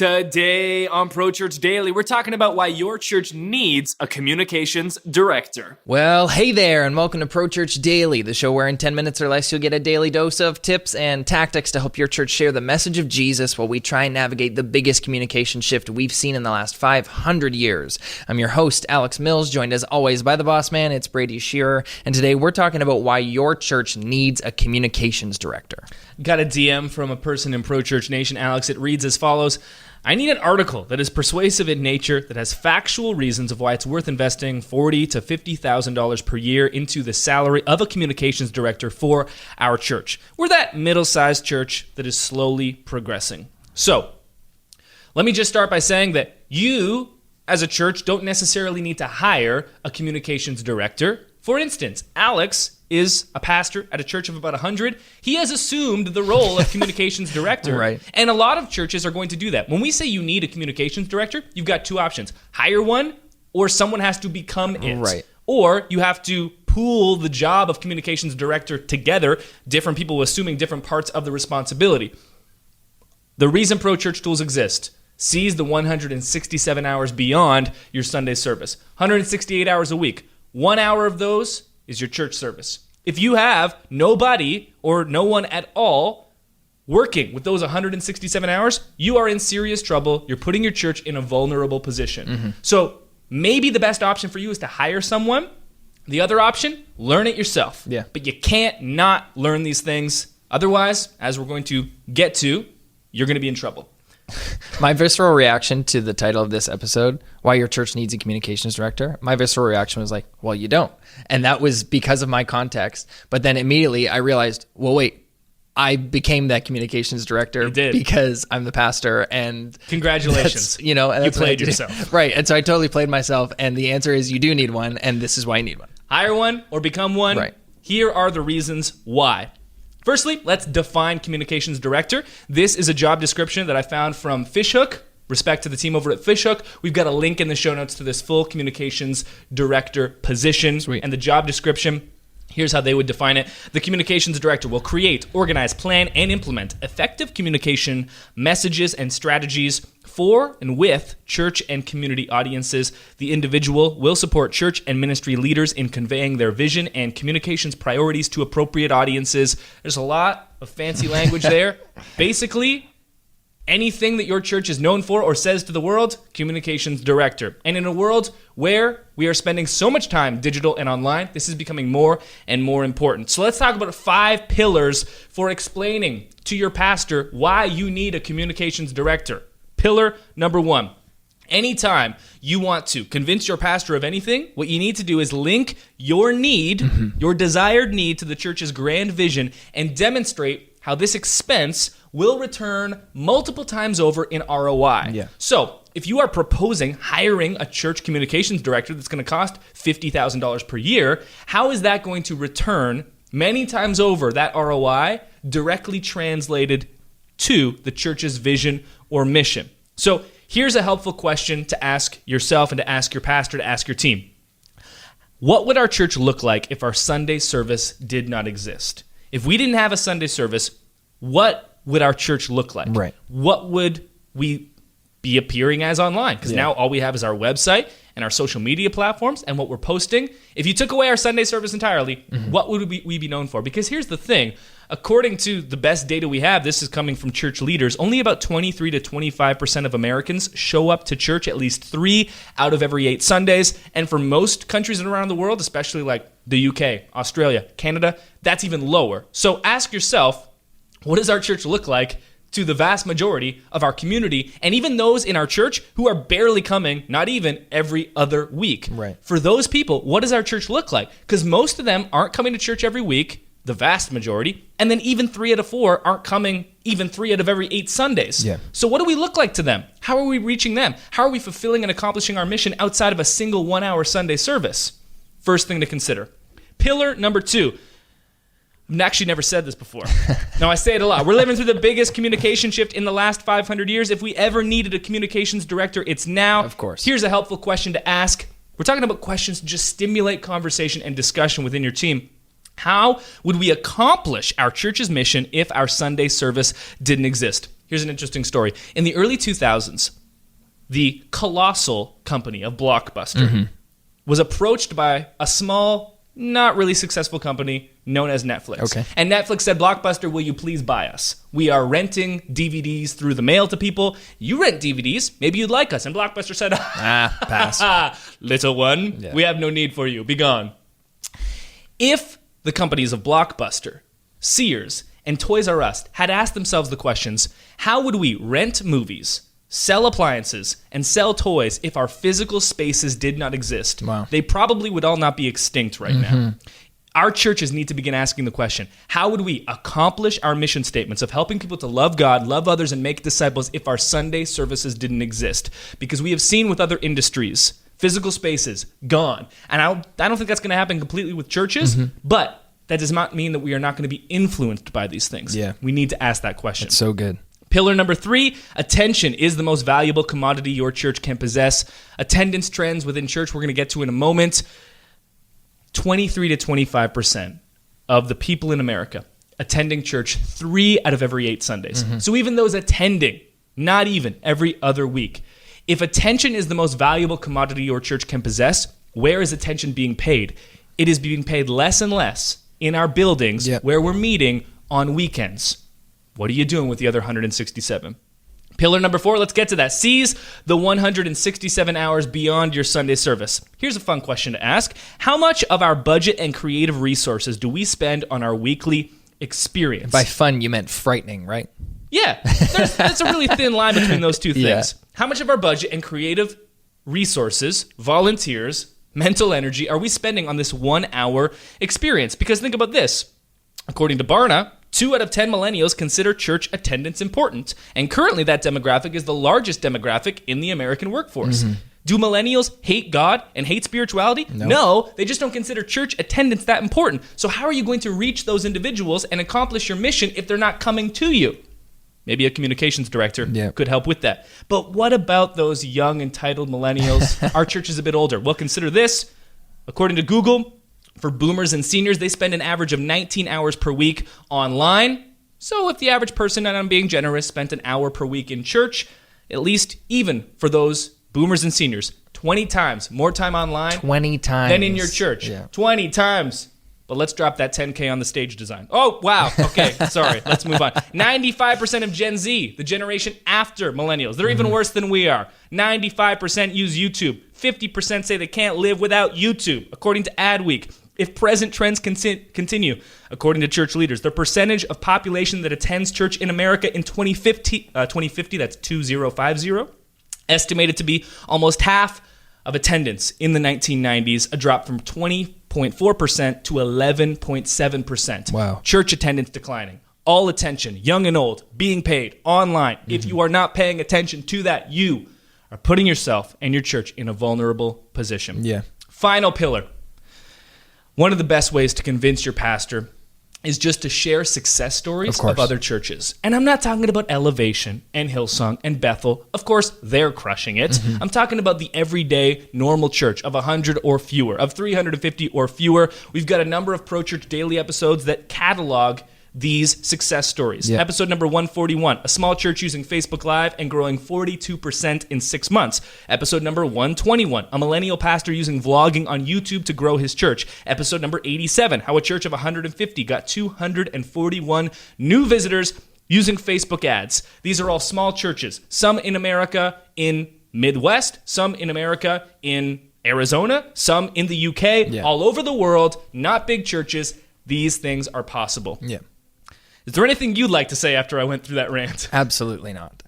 Today on Pro Church Daily, we're talking about why your church needs a communications director. Well, hey there, and welcome to Pro Church Daily, the show where in 10 minutes or less you'll get a daily dose of tips and tactics to help your church share the message of Jesus while we try and navigate the biggest communication shift we've seen in the last 500 years. I'm your host, Alex Mills, joined as always by the boss man, it's Brady Shearer, and today we're talking about why your church needs a communications director. Got a DM from a person in Pro Church Nation, Alex. It reads as follows. I need an article that is persuasive in nature, that has factual reasons of why it's worth investing $40,000 to $50,000 per year into the salary of a communications director for our church. We're that middle-sized church that is slowly progressing. So, let me just start by saying that you, as a church, don't necessarily need to hire a communications director. For instance, Alex is a pastor at a church of about 100. He has assumed the role of communications director. Right. And a lot of churches are going to do that. When we say you need a communications director, you've got two options. Hire one, or someone has to become it. Right. Or you have to pool the job of communications director together, different people assuming different parts of the responsibility. The reason Pro Church Tools exist sees the 167 hours beyond your Sunday service. 168 hours a week. 1 hour of those is your church service. If you have nobody or no one at all working with those 167 hours, you are in serious trouble. You're putting your church in a vulnerable position. Mm-hmm. So maybe the best option for you is to hire someone. The other option, learn it yourself. Yeah. But you can't not learn these things. Otherwise, as we're going to get to, you're going to be in trouble. My visceral reaction to the title of this episode, why your church needs a communications director, my visceral reaction was like, well, you don't. And that was because of my context. But then immediately I realized, well, wait, I became that communications director because I'm the pastor. And congratulations. And you played yourself. Right. And so I totally played myself. And the answer is you do need one. And this is why you need one. Hire one or become one. Right. Here are the reasons why. Firstly, let's define communications director. This is a job description that I found from Fishhook. Respect to the team over at Fishhook. We've got a link in the show notes to this full communications director position. Sweet. And the job description. Here's how they would define it. The communications director will create, organize, plan, and implement effective communication messages and strategies for and with church and community audiences. The individual will support church and ministry leaders in conveying their vision and communications priorities to appropriate audiences. There's a lot of fancy language there. Basically, anything that your church is known for or says to the world, communications director. And in a world where we are spending so much time digital and online, this is becoming more and more important. So let's talk about 5 pillars for explaining to your pastor why you need a communications director. Pillar number 1. Anytime you want to convince your pastor of anything, what you need to do is link your need, your desired need, to the church's grand vision and demonstrate how this expense will return multiple times over in ROI. Yeah. So if you are proposing hiring a church communications director that's going to cost $50,000 per year, how is that going to return many times over that ROI directly translated to the church's vision or mission? So here's a helpful question to ask yourself and to ask your pastor, to ask your team. What would our church look like if our Sunday service did not exist? If we didn't have a Sunday service, what would our church look like? Right. What would we be appearing as online? Because now all we have is our website and our social media platforms and what we're posting. If you took away our Sunday service entirely, what would we be known for? Because here's the thing. According to the best data we have, this is coming from church leaders, only about 23 to 25% of Americans show up to church at least 3 out of every 8 Sundays. And for most countries around the world, especially like the UK, Australia, Canada, that's even lower. So ask yourself, what does our church look like to the vast majority of our community, and even those in our church who are barely coming, not even every other week? Right. For those people, what does our church look like? Because most of them aren't coming to church every week, the vast majority, and then even 3 out of 4 aren't coming even 3 out of every 8 Sundays. Yeah. So what do we look like to them? How are we reaching them? How are we fulfilling and accomplishing our mission outside of a single 1-hour Sunday service? First thing to consider. Pillar number 2. I've actually never said this before. No, I say it a lot. We're living through the biggest communication shift in the last 500 years. If we ever needed a communications director, it's now. Of course. Here's a helpful question to ask. We're talking about questions to just stimulate conversation and discussion within your team. How would we accomplish our church's mission if our Sunday service didn't exist? Here's an interesting story. In the early 2000s, the colossal company of Blockbuster was approached by a small, not really successful company known as Netflix. Okay. And Netflix said, Blockbuster, will you please buy us? We are renting DVDs through the mail to people. You rent DVDs. Maybe you'd like us. And Blockbuster said, Pass. little one, we have no need for you. Be gone. If the companies of Blockbuster, Sears, and Toys R Us had asked themselves the questions, how would we rent movies, sell appliances, and sell toys if our physical spaces did not exist? Wow. They probably would all not be extinct right now. Our churches need to begin asking the question, how would we accomplish our mission statements of helping people to love God, love others, and make disciples if our Sunday services didn't exist? Because we have seen with other industries, physical spaces gone. And I don't think that's going to happen completely with churches, but that does not mean that we are not going to be influenced by these things. Yeah. We need to ask that question. It's so good. Pillar number 3, attention is the most valuable commodity your church can possess. Attendance trends within church we're going to get to in a moment. 23 to 25% of the people in America attending church 3 out of every 8 Sundays. So even those attending, not even every other week. If attention is the most valuable commodity your church can possess, where is attention being paid? It is being paid less and less in our buildings where we're meeting on weekends. What are you doing with the other 167? Pillar number 4, let's get to that. Seize the 167 hours beyond your Sunday service. Here's a fun question to ask. How much of our budget and creative resources do we spend on our weekly experience? By fun, you meant frightening, right? Yeah, there's a really thin line between those two things. Yeah. How much of our budget and creative resources, volunteers, mental energy are we spending on this 1 hour experience? Because think about this. According to Barna, 2 out of 10 millennials consider church attendance important. And currently that demographic is the largest demographic in the American workforce. Do millennials hate God and hate spirituality? No, they just don't consider church attendance that important. So how are you going to reach those individuals and accomplish your mission if they're not coming to you? Maybe a communications director could help with that. But what about those young, entitled millennials? Our church is a bit older. Well, consider this. According to Google, for boomers and seniors, they spend an average of 19 hours per week online. So if the average person, and I'm being generous, spent an hour per week in church, at least even for those boomers and seniors, 20 times more time online 20 times. than in your church. 20 times. But let's drop that 10K on the stage design. Oh, wow. Okay, sorry. Let's move on. 95% of Gen Z, the generation after millennials, they're even worse than we are. 95% use YouTube. 50% say they can't live without YouTube, according to Adweek. If present trends continue, according to church leaders, the percentage of population that attends church in America in 2050, that's 2050, estimated to be almost half of attendance in the 1990s, a drop from 20.4% to 11.7%. Wow. Church attendance declining. All attention, young and old, being paid online. If you are not paying attention to that, you are putting yourself and your church in a vulnerable position. Yeah. Final pillar. One of the best ways to convince your pastor is just to share success stories of other churches. And I'm not talking about Elevation and Hillsong and Bethel. Of course, they're crushing it. I'm talking about the everyday normal church of 100 or fewer, of 350 or fewer. We've got a number of Pro Church Daily episodes that catalog these success stories. Yeah. Episode number 141, a small church using Facebook Live and growing 42% in 6 months. Episode number 121, a millennial pastor using vlogging on YouTube to grow his church. Episode number 87, how a church of 150 got 241 new visitors using Facebook ads. These are all small churches, some in America in Midwest, some in America in Arizona, some in the UK, all over the world, not big churches. These things are possible. Yeah. Is there anything you'd like to say after I went through that rant? Absolutely not.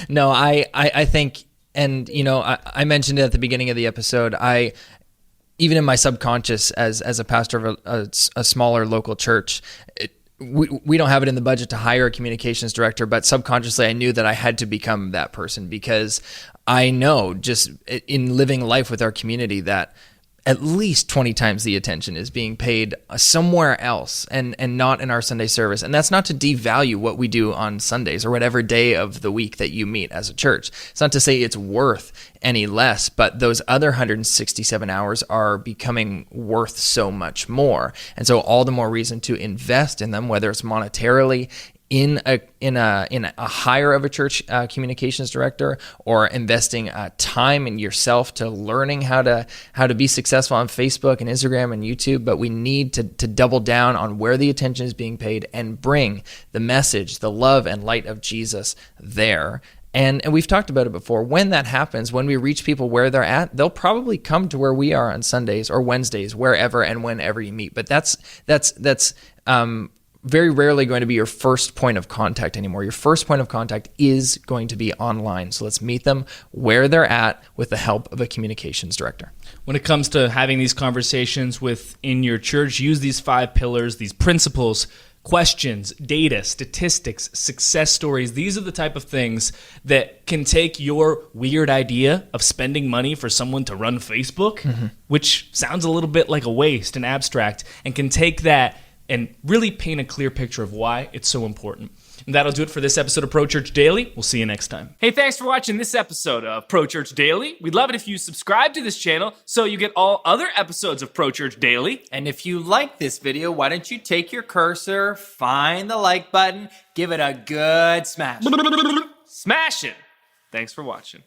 No, I think, and you know, I mentioned it at the beginning of the episode. Even in my subconscious, as a pastor of a smaller local church, we don't have it in the budget to hire a communications director, but subconsciously I knew that I had to become that person, because I know just in living life with our community that at least 20 times the attention is being paid somewhere else and not in our Sunday service. And that's not to devalue what we do on Sundays or whatever day of the week that you meet as a church. It's not to say it's worth any less, but those other 167 hours are becoming worth so much more. And so all the more reason to invest in them, whether it's monetarily, in a hire of a church communications director, or investing time in yourself to learning how to be successful on Facebook and Instagram and YouTube. But we need to double down on where the attention is being paid and bring the message, the love and light of Jesus there. And we've talked about it before. When that happens, when we reach people where they're at, they'll probably come to where we are on Sundays or Wednesdays, wherever and whenever you meet. But that's very rarely going to be your first point of contact anymore. Your first point of contact is going to be online. So let's meet them where they're at with the help of a communications director. When it comes to having these conversations within your church, use these 5 pillars, these principles: questions, data, statistics, success stories. These are the type of things that can take your weird idea of spending money for someone to run Facebook, which sounds a little bit like a waste and abstract, and can take that and really paint a clear picture of why it's so important. And that'll do it for this episode of Pro Church Daily. We'll see you next time. Hey, thanks for watching this episode of Pro Church Daily. We'd love it if you subscribe to this channel so you get all other episodes of Pro Church Daily. And if you like this video, why don't you take your cursor, find the like button, give it a good smash. Smash it. Thanks for watching.